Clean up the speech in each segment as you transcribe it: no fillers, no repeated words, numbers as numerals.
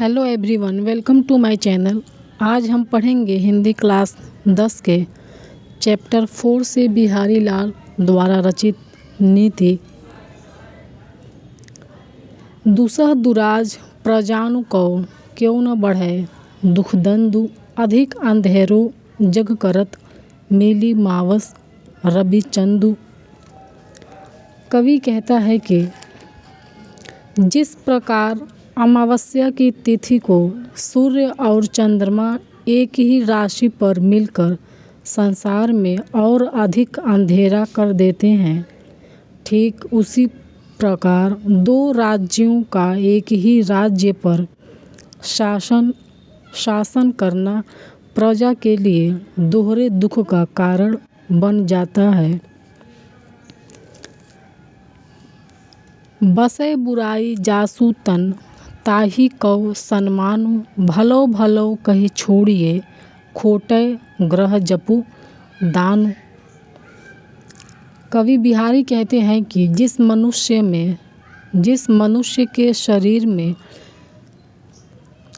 Hello everyone, welcome to my channel. आज हम पढ़ेंगे हिंदी क्लास 10 के चैप्टर 4 से बिहारी लाल द्वारा रचित नीति। दुसह दुराज प्रजानु को क्यों न बढ़े, दुखदंदु अधिक अंधेरो जग करत, मिली मावस रवि चंदु। कवि कहता है कि जिस प्रकार अमावस्या की तिथि को सूर्य और चंद्रमा एक ही राशि पर मिलकर संसार में और अधिक अंधेरा कर देते हैं, ठीक उसी प्रकार दो राज्यों का एक ही राज्य पर शासन करना प्रजा के लिए दोहरे दुख का कारण बन जाता है। बसे बुराई जासु तन, ताही कौ सन्मानु, भलो भलो कही छोड़िए, खोटे ग्रह जपु दानु। कवि बिहारी कहते हैं कि जिस मनुष्य के शरीर में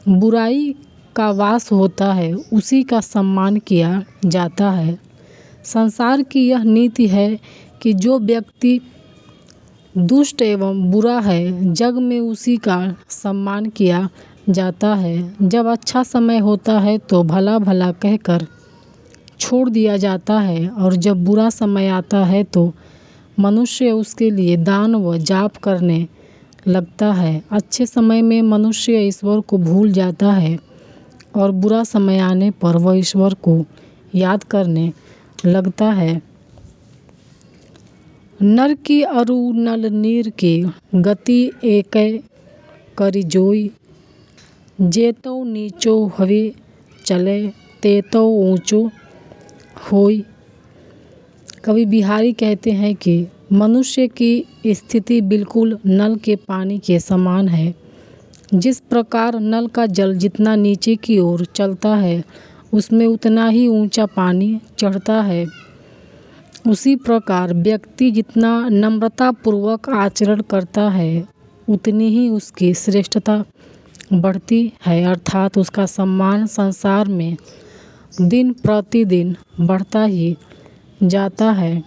बुराई का वास होता है, उसी का सम्मान किया जाता है। संसार की यह नीति है कि जो व्यक्ति दुष्ट एवं बुरा है, जग में उसी का सम्मान किया जाता है। जब अच्छा समय होता है तो भला भला कहकर छोड़ दिया जाता है, और जब बुरा समय आता है तो मनुष्य उसके लिए दान व जाप करने लगता है। अच्छे समय में मनुष्य ईश्वर को भूल जाता है, और बुरा समय आने पर वह ईश्वर को याद करने लगता है। नर की अरु नल नीर की, गति एकै करि जोई, जेतो नीचो हवे चले, तेतो ऊंचो होई। कवि बिहारी कहते हैं कि मनुष्य की स्थिति बिल्कुल नल के पानी के समान है। जिस प्रकार नल का जल जितना नीचे की ओर चलता है, उसमें उतना ही ऊंचा पानी चढ़ता है। उसी प्रकार व्यक्ति जितना नम्रतापूर्वक आचरण करता है, उतनी ही उसकी श्रेष्ठता बढ़ती है, अर्थात उसका सम्मान संसार में दिन प्रतिदिन बढ़ता ही जाता है।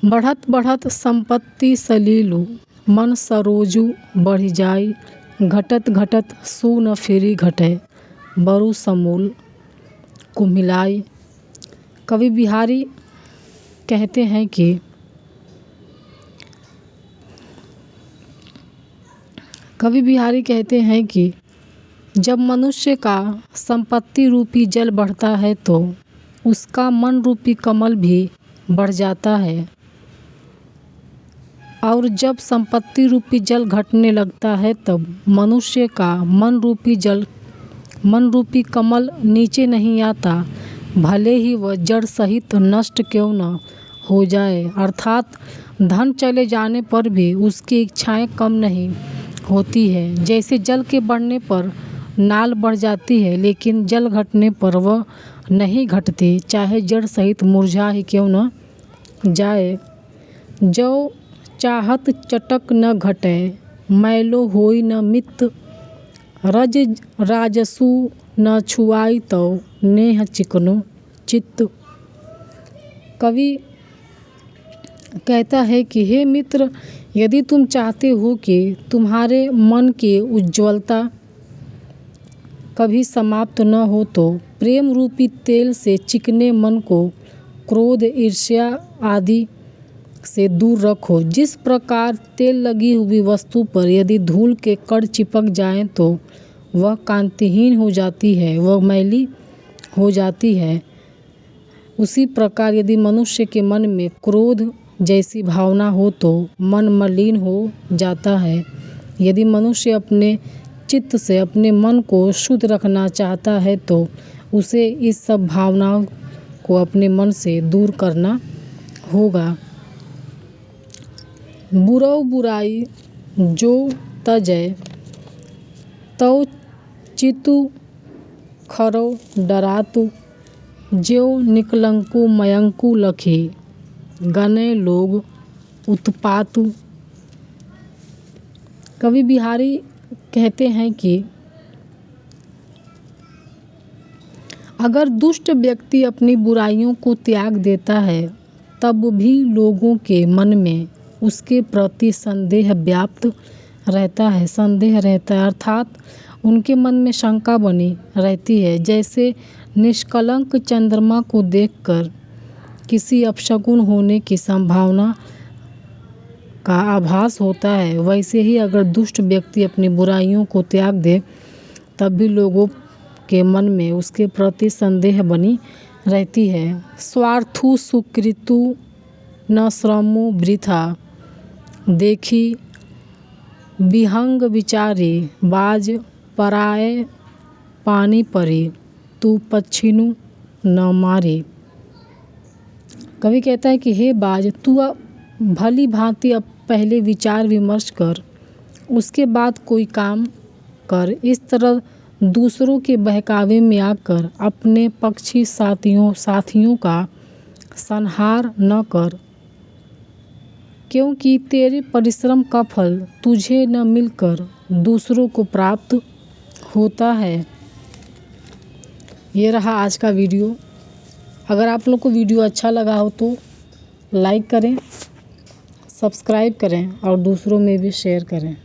बढ़त बढ़त संपत्ति सलीलु, मन सरोजु बढ़ी जाई, घटत घटत सु न फिरी घटे, बरु समूल कुम्हिलाई। कवि बिहारी कहते हैं कि जब मनुष्य का संपत्ति रूपी जल बढ़ता है तो उसका मन रूपी कमल भी बढ़ जाता है, और जब संपत्ति रूपी जल घटने लगता है तब मनुष्य का मन रूपी कमल नीचे नहीं आता, भले ही वह जड़ सहित नष्ट क्यों न हो जाए। अर्थात धन चले जाने पर भी उसकी इच्छाएं कम नहीं होती है। जैसे जल के बढ़ने पर नाल बढ़ जाती है, लेकिन जल घटने पर वह नहीं घटती, चाहे जड़ सहित मुरझा ही क्यों न जाए। जो चाहत चटक न घटे, मैलो होई न मित, रज राजसु न छुआई तो नेह चिकनो चित्त। कवि कहता है कि हे मित्र, यदि तुम चाहते हो कि तुम्हारे मन की उज्ज्वलता कभी समाप्त न हो, तो प्रेम रूपी तेल से चिकने मन को क्रोध, ईर्ष्या आदि से दूर रखो। जिस प्रकार तेल लगी हुई वस्तु पर यदि धूल के कण चिपक जाएं तो वह कांतिहीन हो जाती है, वह मैली हो जाती है, उसी प्रकार यदि मनुष्य के मन में क्रोध जैसी भावना हो तो मन मलिन हो जाता है। यदि मनुष्य अपने चित्त से अपने मन को शुद्ध रखना चाहता है तो उसे इस सब भावनाओं को अपने मन से दूर करना होगा। बुराई बुराई जो तजय, तौ चितु खरो डरातु, ज्यो निकलंकु मयंकु लखी, गने लोग उत्पातु। कवि बिहारी कहते हैं कि अगर दुष्ट व्यक्ति अपनी बुराइयों को त्याग देता है तब भी लोगों के मन में उसके प्रति संदेह रहता है अर्थात उनके मन में शंका बनी रहती है। जैसे निष्कलंक चंद्रमा को देखकर किसी अपशकुन होने की संभावना का आभास होता है, वैसे ही अगर दुष्ट व्यक्ति अपनी बुराइयों को त्याग दे तब भी लोगों के मन में उसके प्रति संदेह बनी रहती है। स्वार्थु सुकृतु न श्रमो वृथा, देखी विहंग विचारी, बाज पराए पानी परी, तू पक्षिनु न मारी। कवि कहता है कि हे बाज, तू भली भांति अब पहले विचार विमर्श कर, उसके बाद कोई काम कर। इस तरह दूसरों के बहकावे में आकर अपने पक्षी साथियों का संहार न कर, क्योंकि तेरे परिश्रम का फल तुझे न मिलकर दूसरों को प्राप्त होता है। ये रहा आज का वीडियो। अगर आप लोग को वीडियो अच्छा लगा हो तो लाइक करें, सब्सक्राइब करें और दूसरों में भी शेयर करें।